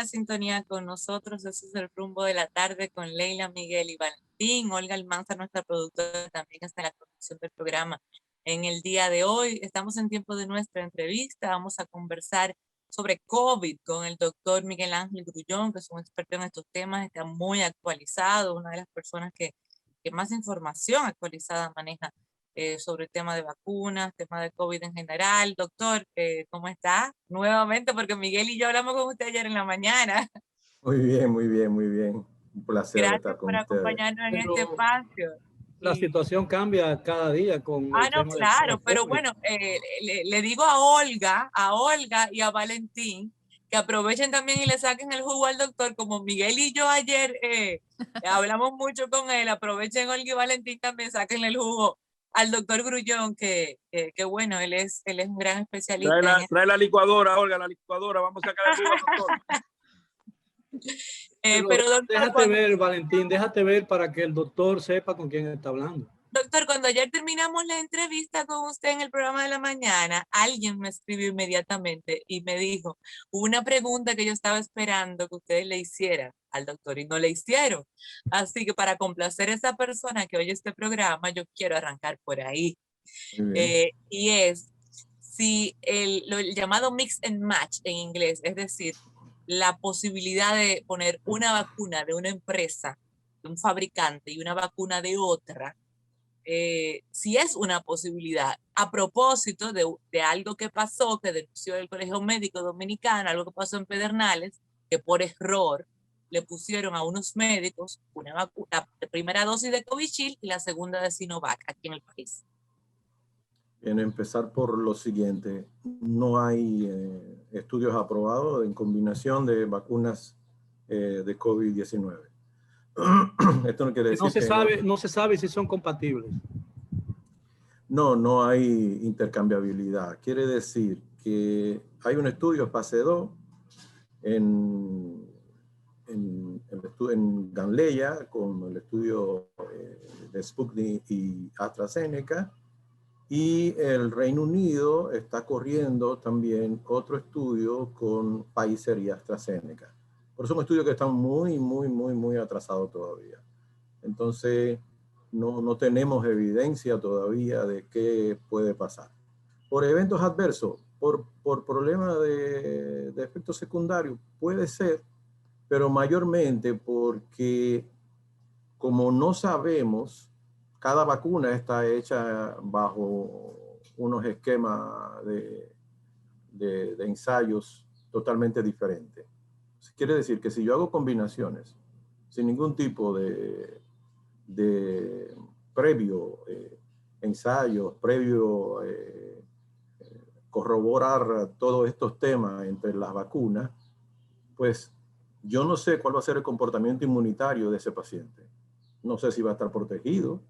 Sintonía con nosotros. Ese es el rumbo de la tarde con Leila, Miguel y Valentín. Olga Almanza, nuestra productora, también está en la producción del programa. En el día de hoy estamos en tiempo de nuestra entrevista. Vamos a conversar sobre COVID con el doctor Miguel Ángel Grullón, que es un experto en estos temas, está muy actualizado, una de las personas que más información actualizada maneja sobre el tema de vacunas, tema de COVID en general. Doctor, ¿cómo está? Nuevamente, porque Miguel y yo hablamos con usted ayer en la mañana. Muy bien, muy bien, muy bien. Un placer Gracias estar con por ustedes. acompañarnos en este Pero espacio. la situación cambia cada día con el No, tema del claro, pero COVID. bueno, le digo a Olga y a Valentín que aprovechen también y le saquen el jugo al doctor, como Miguel y yo ayer hablamos mucho con él, aprovechen Olga y Valentín también, saquen el jugo al doctor Grullón, que bueno, él es un gran especialista en Trae la licuadora, Olga, la licuadora. Vamos a sacar el jugo al doctor. Pero pero doctor, déjate ver, Valentín, déjate ver para que el doctor sepa con quién está hablando. doctor, cuando ayer terminamos la entrevista con usted en el programa de la mañana, alguien me escribió inmediatamente y me dijo una pregunta que yo estaba esperando que ustedes le hicieran al doctor y no le hicieron. Así que para complacer a esa persona que oye este programa, yo quiero arrancar por ahí. Muy bien. Y es si el llamado mix and match en inglés, es decir, la posibilidad de poner una vacuna de una empresa, de un fabricante y una vacuna de otra, si es una posibilidad, a propósito de algo que pasó, que denunció el Colegio Médico Dominicano, algo que pasó en Pedernales, que por error le pusieron a unos médicos una vacuna, la primera dosis de Covishield y la segunda de Sinovac aquí en el país. En empezar por lo siguiente, no hay estudios aprobados en combinación de vacunas de COVID-19. Esto no quiere decir que No se sabe si son compatibles. no hay intercambiabilidad. Quiere decir que hay un estudio fase 2 en Gamaleya con el estudio de Sputnik y AstraZeneca, y el Reino Unido está corriendo también otro estudio con Pfizer y AstraZeneca. Por eso son estudios que están muy atrasados todavía. Entonces, no tenemos evidencia todavía de qué puede pasar. Por eventos adversos, por problemas de efectos secundarios, puede ser, pero mayormente porque como no sabemos, cada vacuna está hecha bajo unos esquemas de ensayos totalmente diferentes. Quiere decir que si yo hago combinaciones sin ningún tipo de previo ensayo, previo corroborar todos estos temas entre las vacunas, pues yo no sé cuál va a ser el comportamiento inmunitario de ese paciente. No sé si va a estar protegido,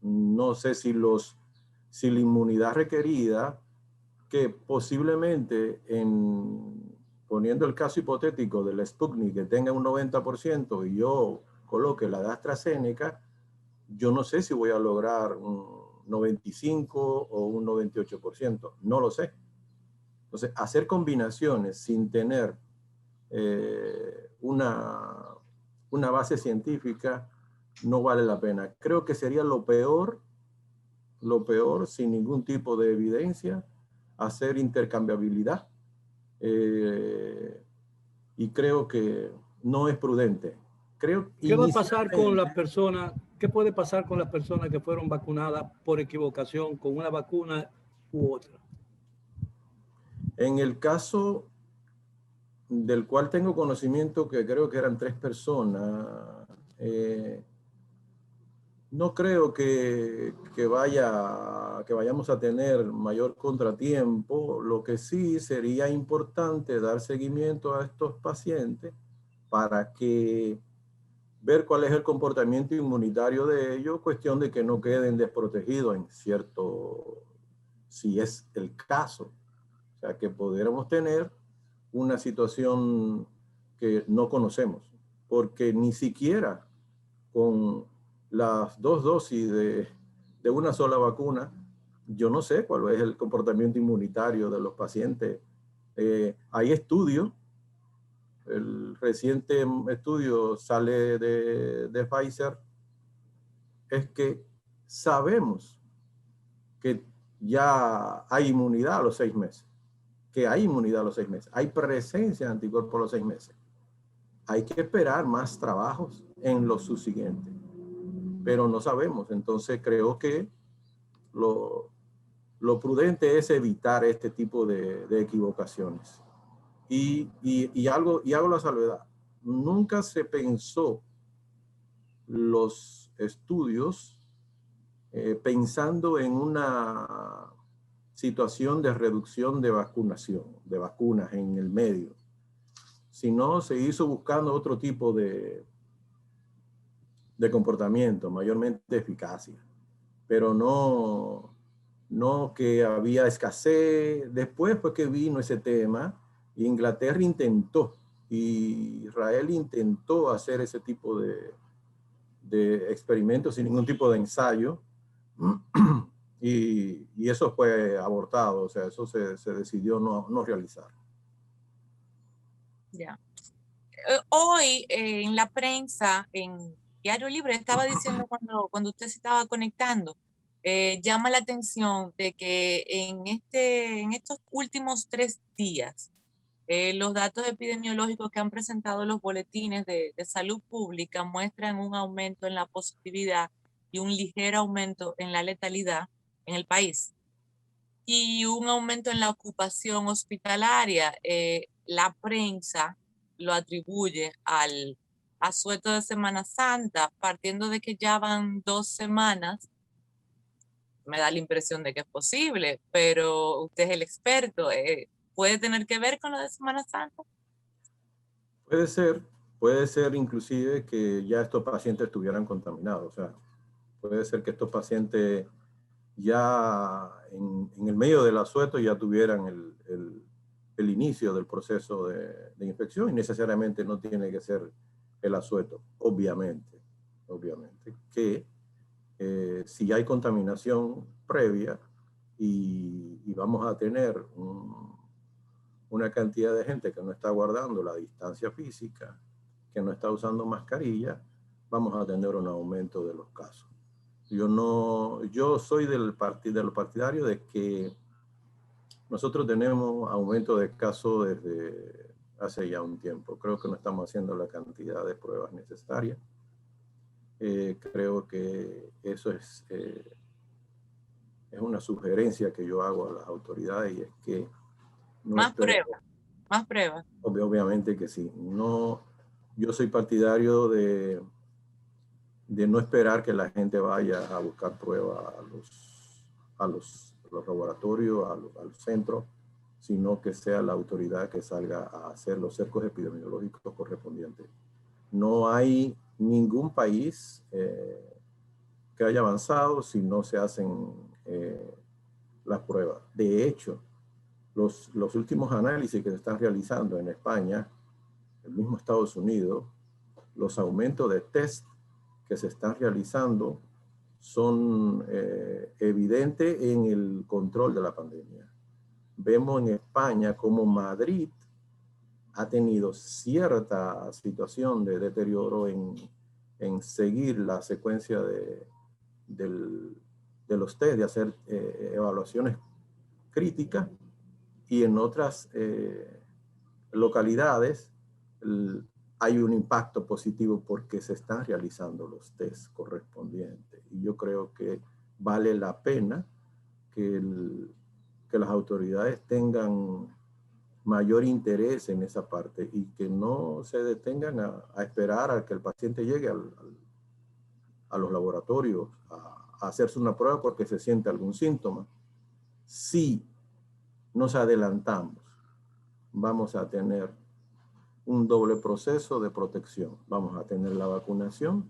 no sé si la inmunidad requerida, que posiblemente poniendo el caso hipotético del Sputnik que tenga un 90% y yo coloque la de AstraZeneca, yo no sé si voy a lograr un 95 o un 98%, no lo sé. Entonces, hacer combinaciones sin tener una base científica no vale la pena. Creo que sería lo peor, sin ningún tipo de evidencia, hacer intercambiabilidad. Y creo que no es prudente. ¿Qué va a pasar con las personas? ¿Qué puede pasar con las personas que fueron vacunadas por equivocación con una vacuna u otra? En el caso del cual tengo conocimiento, que creo que eran 3 personas, no creo que vayamos a tener mayor contratiempo. Lo que sí sería importante dar seguimiento a estos pacientes para que ver cuál es el comportamiento inmunitario de ellos, cuestión de que no queden desprotegidos en cierto, si es el caso. O sea, que pudiéramos tener una situación que no conocemos, porque ni siquiera con las 2 dosis de una sola vacuna, yo no sé cuál es el comportamiento inmunitario de los pacientes. Hay estudios el reciente estudio sale de Pfizer es que sabemos que ya hay inmunidad a los 6 meses, que hay inmunidad a los 6 meses, hay presencia de anticuerpos a los 6 meses. Hay que esperar más trabajos en los subsiguientes, pero no sabemos. Entonces creo que lo prudente es evitar este tipo de equivocaciones. Y hago la salvedad. Nunca se pensó los estudios pensando en una situación de reducción de vacunación, de vacunas en el medio, sino se hizo buscando otro tipo de comportamiento, mayormente eficacia, pero no que había escasez. Después fue que vino ese tema, y Inglaterra intentó, y Israel intentó hacer ese tipo de experimentos sin ningún tipo de ensayo, y eso fue abortado, o sea, eso se decidió no realizar. Ya. Hoy en la prensa, en Diario Libre, estaba diciendo cuando usted se estaba conectando, llama la atención de que en estos últimos 3 días, los datos epidemiológicos que han presentado los boletines de salud pública muestran un aumento en la positividad y un ligero aumento en la letalidad en el país, y un aumento en la ocupación hospitalaria. La prensa lo atribuye al asueto de Semana Santa, partiendo de que ya van 2 semanas. Me da la impresión de que es posible, pero usted es el experto. ¿Puede tener que ver con lo de Semana Santa? Puede ser inclusive que ya estos pacientes estuvieran contaminados. O sea, puede ser que estos pacientes ya en el medio del asueto ya tuvieran el inicio del proceso de infección, y necesariamente no tiene que ser el asueto, obviamente que si hay contaminación previa y vamos a tener una cantidad de gente que no está guardando la distancia física, que no está usando mascarilla, vamos a tener un aumento de los casos. Yo soy del partidario de que nosotros tenemos aumento de casos desde hace ya un tiempo. Creo que no estamos haciendo la cantidad de pruebas necesarias. Creo que eso es una sugerencia que yo hago a las autoridades, y es que Más pruebas. Obviamente que sí. Yo soy partidario de no esperar que la gente vaya a buscar pruebas a los laboratorios, al centro, sino que sea la autoridad que salga a hacer los cercos epidemiológicos correspondientes. No hay ningún país que haya avanzado si no se hacen las pruebas. De hecho, los últimos análisis que se están realizando en España, el mismo Estados Unidos, los aumentos de test que se están realizando son evidentes en el control de la pandemia. Vemos en España como Madrid ha tenido cierta situación de deterioro en seguir la secuencia de los test, de hacer evaluaciones críticas, y en otras localidades hay un impacto positivo porque se están realizando los test correspondientes. Y yo creo que vale la pena que las autoridades tengan mayor interés en esa parte, y que no se detengan a esperar a que el paciente llegue a los laboratorios a hacerse una prueba porque se siente algún síntoma. Si nos adelantamos, vamos a tener un doble proceso de protección. Vamos a tener la vacunación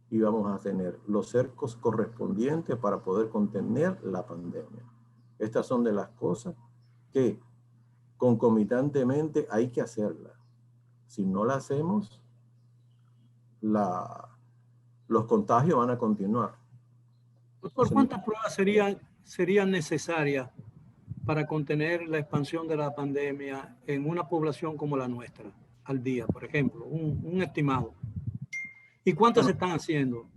y vamos a tener los cercos correspondientes para poder contener la pandemia. Estas son de las cosas que concomitantemente hay que hacerlas. Si no la hacemos, los contagios van a continuar. Doctor, ¿cuántas pruebas serían necesarias para contener la expansión de la pandemia en una población como la nuestra? al día, por ejemplo, un estimado? ¿Y cuántas se están haciendo?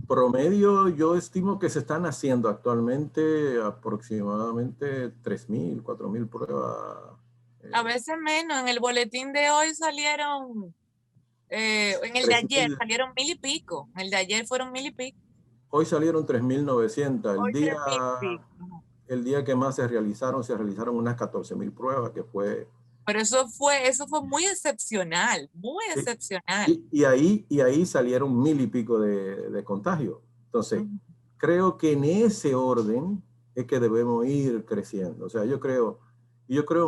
Promedio, yo estimo que se están haciendo actualmente aproximadamente 3.000, 4.000 pruebas. A veces menos. En el boletín de hoy salieron, en el de ayer 3.000. salieron 1.000 y pico. En el de ayer fueron 1.000 y pico. Hoy salieron 3.900. Hoy 3.000 y pico. El día que más se realizaron unas 14.000 pruebas, que fue... Pero eso fue muy excepcional, muy Sí. excepcional. Y ahí salieron 1.000 y pico de contagios. Entonces, creo que en ese orden es que debemos ir creciendo. O sea, yo creo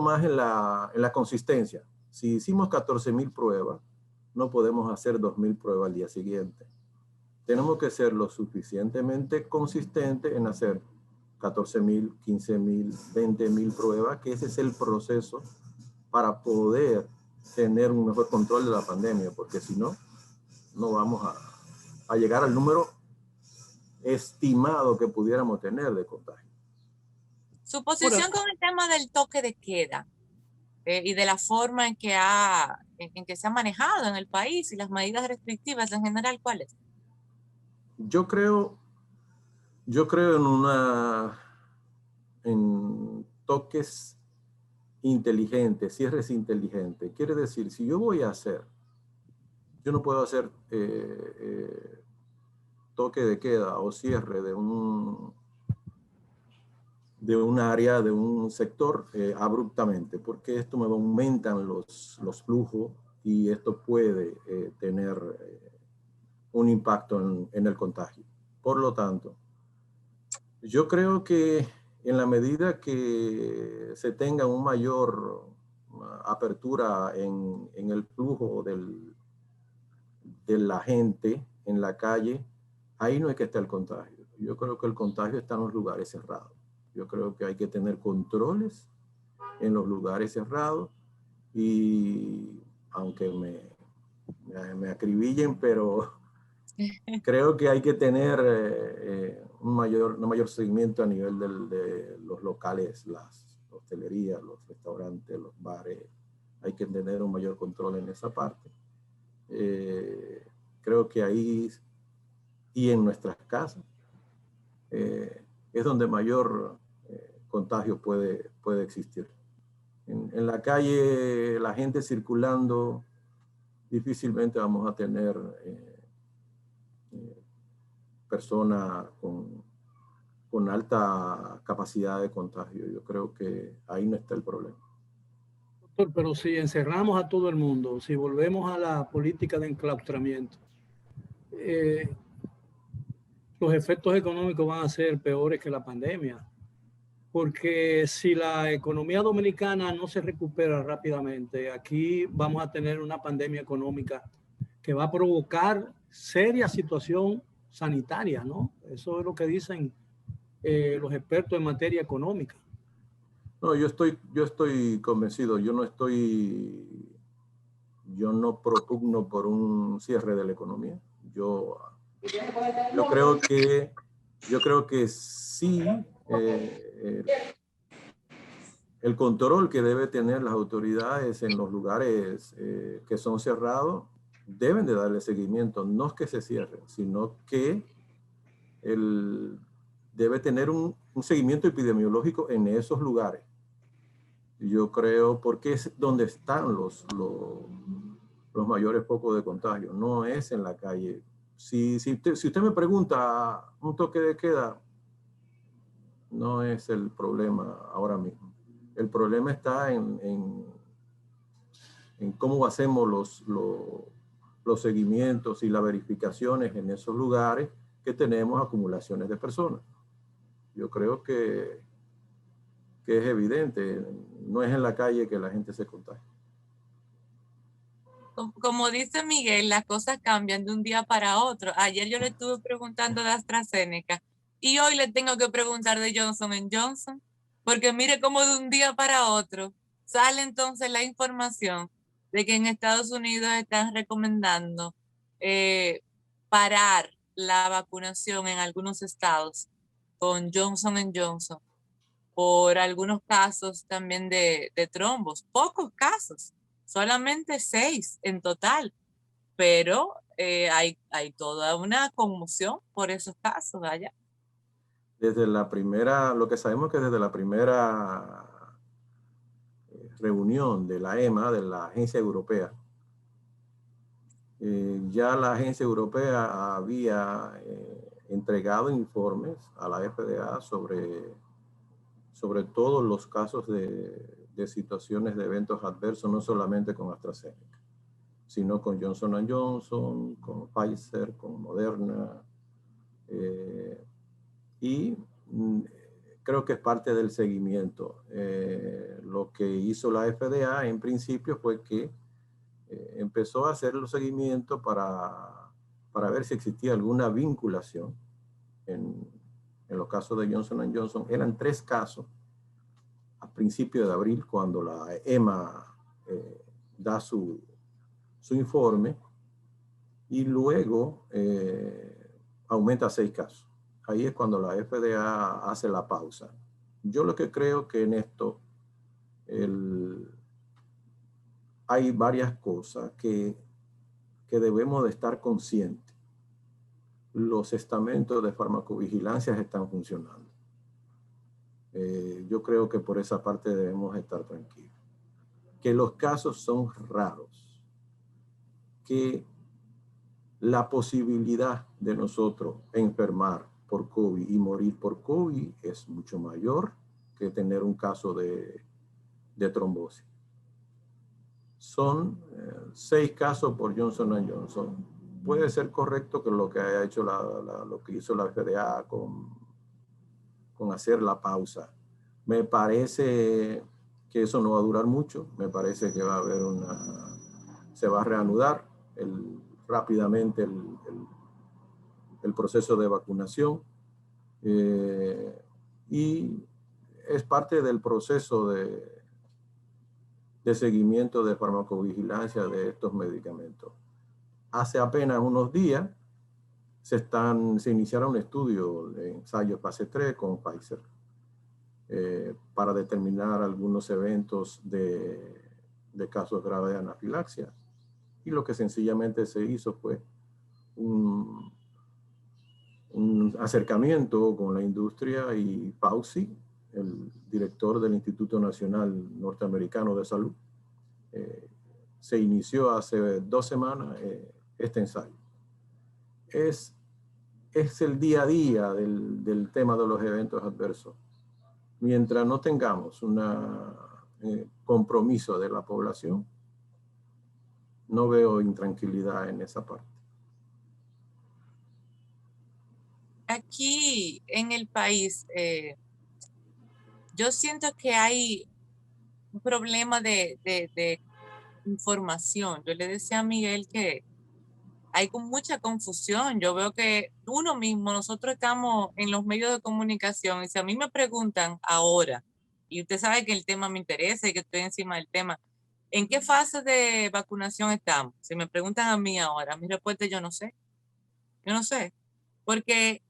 más en la consistencia. Si hicimos 14.000 pruebas, no podemos hacer 2.000 pruebas al día siguiente. Tenemos que ser lo suficientemente consistentes en hacer 14.000, 15.000, 20.000 pruebas, que ese es el proceso para poder tener un mejor control de la pandemia, porque si no, no vamos a llegar al número estimado que pudiéramos tener de contagio. Su posición con el tema del toque de queda y de la forma en que se ha manejado en el país y las medidas restrictivas en general, ¿cuál es? Yo creo en toques inteligentes, cierres inteligentes. Quiere decir, si yo no puedo hacer toque de queda o cierre de un área, de un sector abruptamente, porque esto me aumentan los flujos y esto puede tener un impacto en el contagio. Por lo tanto, yo creo que en la medida que se tenga una mayor apertura en el flujo de la gente en la calle, ahí no es que esté el contagio. Yo creo que el contagio está en los lugares cerrados. Yo creo que hay que tener controles en los lugares cerrados y aunque me acribillen, pero creo que hay que tener un mayor seguimiento a nivel de los locales, las hostelerías, los restaurantes, los bares. Hay que tener un mayor control en esa parte. Creo que ahí y en nuestras casas es donde mayor contagio puede existir. En la calle, la gente circulando, difícilmente vamos a tener personas con alta capacidad de contagio. Yo creo que ahí no está el problema. Doctor, pero si encerramos a todo el mundo, si volvemos a la política de enclaustramiento, los efectos económicos van a ser peores que la pandemia. Porque si la economía dominicana no se recupera rápidamente, aquí vamos a tener una pandemia económica que va a provocar seria situación sanitaria, ¿no? Eso es lo que dicen los expertos en materia económica. No, yo estoy convencido. Yo no propugno por un cierre de la economía. Yo creo que sí, el control que debe tener las autoridades en los lugares que son cerrados deben de darle seguimiento. No es que se cierren, sino que debe tener un seguimiento epidemiológico en esos lugares. Yo creo, porque es donde están los mayores focos de contagio, no es en la calle. Si usted me pregunta, un toque de queda no es el problema ahora mismo. El problema está en cómo hacemos los seguimientos y las verificaciones en esos lugares que tenemos acumulaciones de personas. Yo creo que es evidente, no es en la calle que la gente se contagia. Como dice Miguel, las cosas cambian de un día para otro. Ayer yo le estuve preguntando de AstraZeneca y hoy le tengo que preguntar de Johnson & Johnson, porque mire cómo de un día para otro sale entonces la información de que en Estados Unidos están recomendando parar la vacunación en algunos estados con Johnson & Johnson por algunos casos también de trombos, pocos casos, solamente 6 en total, pero hay toda una conmoción por esos casos allá. Desde la primera, lo que sabemos que desde la primera reunión de la EMA, de la Agencia Europea, ya la Agencia Europea había entregado informes a la FDA sobre todos los casos de situaciones de eventos adversos, no solamente con AstraZeneca, sino con Johnson & Johnson, con Pfizer, con Moderna, y creo que es parte del seguimiento. Lo que hizo la FDA en principio fue que empezó a hacer los seguimientos para ver si existía alguna vinculación en los casos de Johnson & Johnson. Eran 3 casos a principios de abril, cuando la EMA da su informe, y luego aumenta a 6 casos. Ahí es cuando la FDA hace la pausa. Yo lo que creo que en esto hay varias cosas que debemos de estar conscientes. Los estamentos de farmacovigilancia están funcionando. Yo creo que por esa parte debemos estar tranquilos. Que los casos son raros. Que la posibilidad de nosotros enfermar por COVID y morir por COVID es mucho mayor que tener un caso de trombosis. Son 6 casos por Johnson & Johnson. Puede ser correcto que lo que haya hecho lo que hizo la FDA con hacer la pausa. Me parece que eso no va a durar mucho. Me parece que va a haber se va a reanudar rápidamente el proceso de vacunación, y es parte del proceso de seguimiento de farmacovigilancia de estos medicamentos. Hace apenas unos días se iniciaron un estudio de ensayo fase 3 con Pfizer para determinar algunos eventos de casos graves de anafilaxia. Y lo que sencillamente se hizo fue un acercamiento con la industria, y Fauci, el director del Instituto Nacional Norteamericano de Salud, se inició hace 2 semanas este ensayo. Es el día a día del tema de los eventos adversos. Mientras no tengamos un compromiso de la población, no veo intranquilidad en esa parte. Aquí en el país, yo siento que hay un problema de información. Yo le decía a Miguel que hay mucha confusión. Yo veo que uno mismo, nosotros estamos en los medios de comunicación, y si a mí me preguntan ahora, y usted sabe que el tema me interesa y que estoy encima del tema, ¿en qué fase de vacunación estamos? Si me preguntan a mí ahora, mi respuesta es yo no sé. Yo no sé. Porque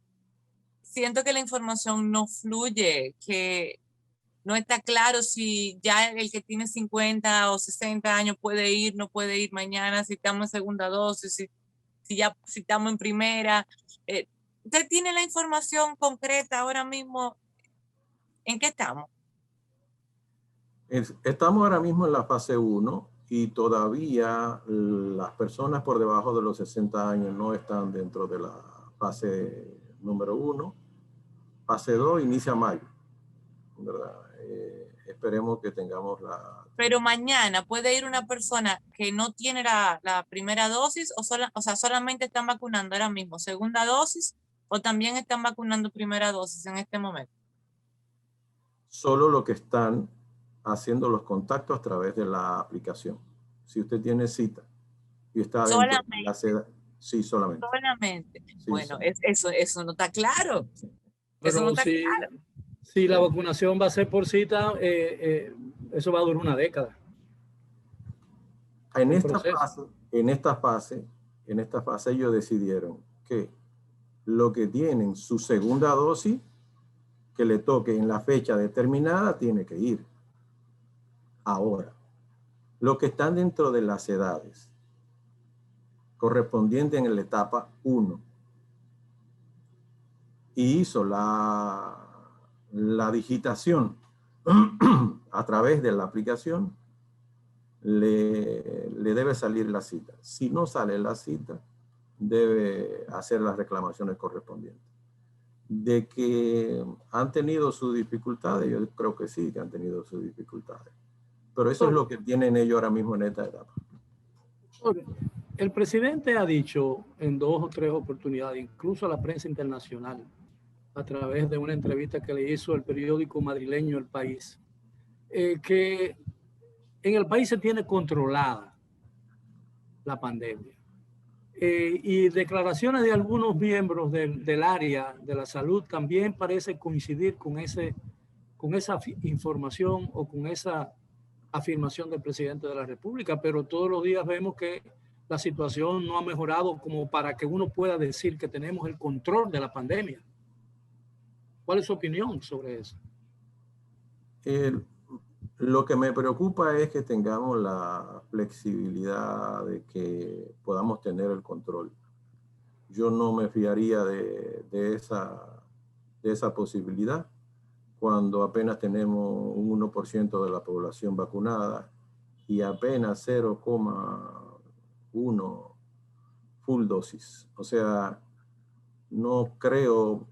siento que la información no fluye, que no está claro si ya el que tiene 50 o 60 años puede ir, no puede ir mañana, si estamos en segunda dosis, si estamos en primera. ¿Usted tiene la información concreta ahora mismo? ¿En qué estamos? Estamos ahora mismo en la fase 1 y todavía las personas por debajo de los 60 años no están dentro de la fase número 1. Fase 2 inicia mayo, ¿verdad? Esperemos que tengamos Pero mañana puede ir una persona que no tiene la primera dosis, o sea, solamente están vacunando ahora mismo segunda dosis, o también están vacunando primera dosis en este momento. Solo lo que están haciendo los contactos a través de la aplicación. Si usted tiene cita y está dentro de la seda, sí, solamente. Solamente. Sí, bueno, solamente. eso no está claro. Pero eso no está claro. Si la vacunación va a ser por cita, eso va a durar una década. En esta fase ellos decidieron que lo que tienen su segunda dosis, que le toque en la fecha determinada tiene que ir. Ahora, los que están dentro de las edades correspondientes en la etapa 1 y hizo la digitación a través de la aplicación, le debe salir la cita. Si no sale la cita, debe hacer las reclamaciones correspondientes. De que han tenido sus dificultades, yo creo que sí, que han tenido sus dificultades. Pero eso es lo que tienen ellos ahora mismo en esta etapa. El presidente ha dicho en 2 o 3 oportunidades, incluso a la prensa internacional, a través de una entrevista que le hizo el periódico madrileño El País, que en el país se tiene controlada la pandemia. Y declaraciones de algunos miembros del área de la salud también parece coincidir con esa información o con esa afirmación del presidente de la República, pero todos los días vemos que la situación no ha mejorado como para que uno pueda decir que tenemos el control de la pandemia. ¿Cuál es su opinión sobre eso? Lo que me preocupa es que tengamos la flexibilidad de que podamos tener el control. Yo no me fiaría de esa posibilidad cuando apenas tenemos un 1% de la población vacunada y apenas 0,1 full dosis. O sea, no creo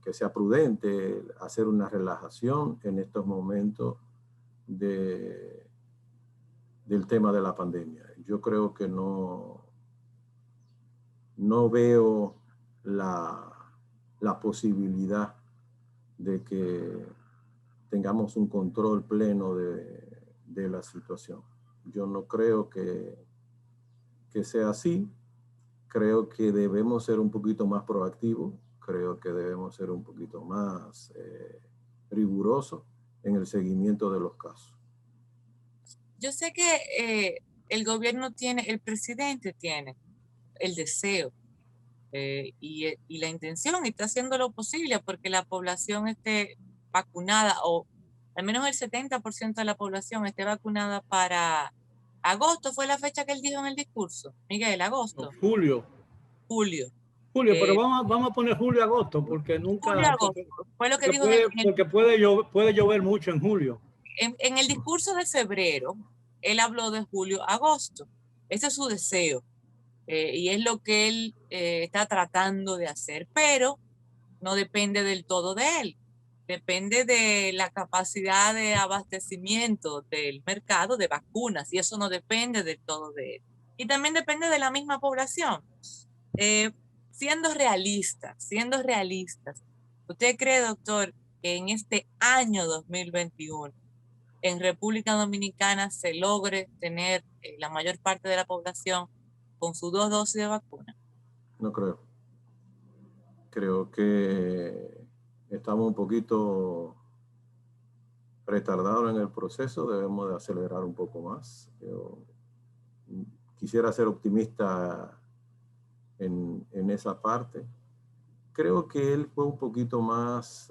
que sea prudente hacer una relajación en estos momentos del tema de la pandemia. Yo creo que no veo la posibilidad de que tengamos un control pleno de la situación. Yo no creo que sea así. Creo que debemos ser un poquito más proactivos. Creo que debemos ser un poquito más rigurosos en el seguimiento de los casos. Yo sé que el gobierno el presidente tiene el deseo y la intención, y está haciendo lo posible porque la población esté vacunada, o al menos el 70% de la población esté vacunada para agosto. Fue la fecha que él dijo en el discurso, Miguel, agosto. No, julio. Julio, pero vamos a poner julio-agosto porque nunca... Julio-agosto, fue lo que dijo porque puede llover mucho en julio. En el discurso de febrero, él habló de julio-agosto. Ese es su deseo. Y es lo que él está tratando de hacer, pero no depende del todo de él. Depende de la capacidad de abastecimiento del mercado de vacunas, y eso no depende del todo de él. Y también depende de la misma población. Siendo realistas, ¿usted cree, doctor, que en este año 2021 en República Dominicana se logre tener la mayor parte de la población con sus 2 dosis de vacuna? No creo. Creo que estamos un poquito retardados en el proceso. Debemos de acelerar un poco más. Yo quisiera ser optimista en esa parte. Creo que él fue un poquito más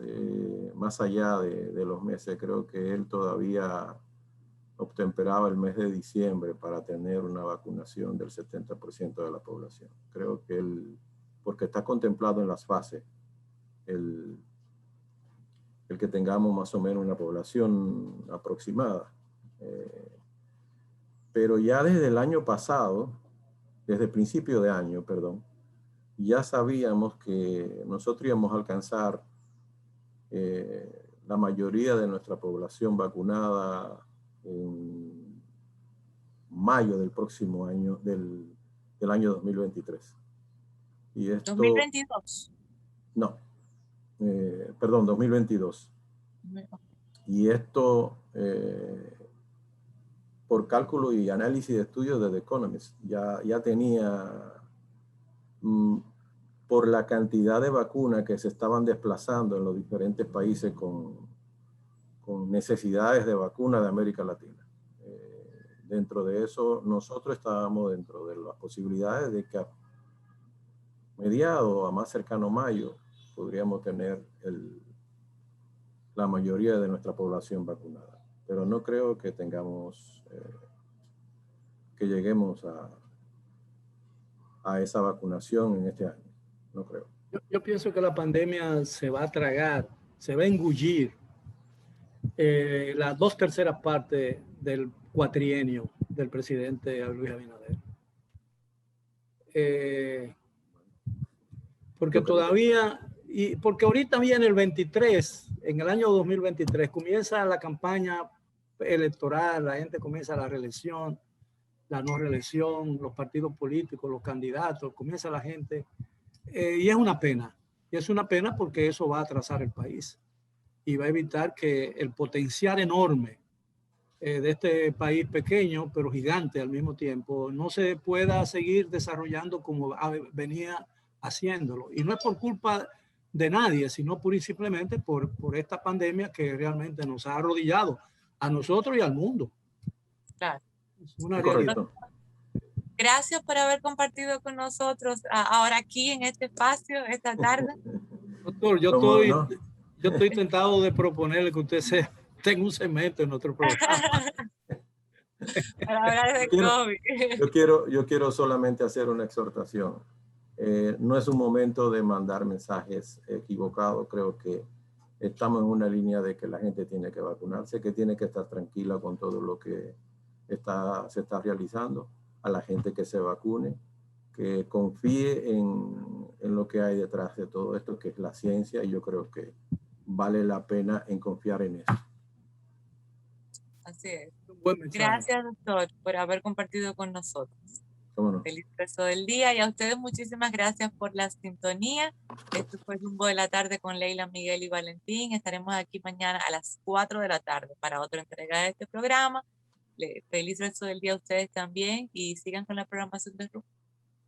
allá de los meses. Creo que él todavía obtemperaba el mes de diciembre para tener una vacunación del 70% de la población. Creo que él, porque está contemplado en las fases, el que tengamos más o menos una población aproximada. Pero ya desde el año pasado, desde el principio de año, perdón, ya sabíamos que nosotros íbamos a alcanzar la mayoría de nuestra población vacunada en mayo del próximo año, del año 2023. Y esto, 2022. No, perdón, 2022. Y esto, por cálculo y análisis de estudios de The Economist, ya tenía, por la cantidad de vacunas que se estaban desplazando en los diferentes países con necesidades de vacuna de América Latina. Dentro de eso, nosotros estábamos dentro de las posibilidades de que a mediados, a más cercano mayo, podríamos tener la mayoría de nuestra población vacunada. Pero no creo que tengamos, que lleguemos a esa vacunación en este año. No creo. Yo pienso que la pandemia se va a tragar, se va a engullir las 2/3 partes del cuatrienio del presidente Luis Abinader. Porque todavía, y porque ahorita viene el 23, en el año 2023, comienza la campaña electoral, la gente comienza la reelección, la no reelección, los partidos políticos, los candidatos, comienza la gente, y es una pena. Y es una pena porque eso va a atrasar el país y va a evitar que el potencial enorme de este país pequeño, pero gigante al mismo tiempo, no se pueda seguir desarrollando como venía haciéndolo. Y no es por culpa de nadie, sino pura y simplemente por esta pandemia que realmente nos ha arrodillado a nosotros y al mundo. Claro. Es una realidad. Gracias por haber compartido con nosotros ahora aquí en este espacio, esta tarde. Doctor, yo estoy tentado de proponerle que usted tenga un segmento en nuestro programa. Para hablar de COVID. Yo quiero solamente hacer una exhortación. No es un momento de mandar mensajes equivocados. Creo que estamos en una línea de que la gente tiene que vacunarse, que tiene que estar tranquila con todo lo que se está realizando. A la gente que se vacune, que confíe en lo que hay detrás de todo esto, que es la ciencia, y yo creo que vale la pena en confiar en eso. Así es. Gracias, doctor, por haber compartido con nosotros. ¿Cómo no? Feliz resto del día, y a ustedes muchísimas gracias por la sintonía. Esto fue el Rumbo de la Tarde con Leila, Miguel y Valentín. Estaremos aquí mañana a las 4 de la tarde para otra entrega de este programa. Feliz resto del día a ustedes también, y sigan con la programación de Rumbo.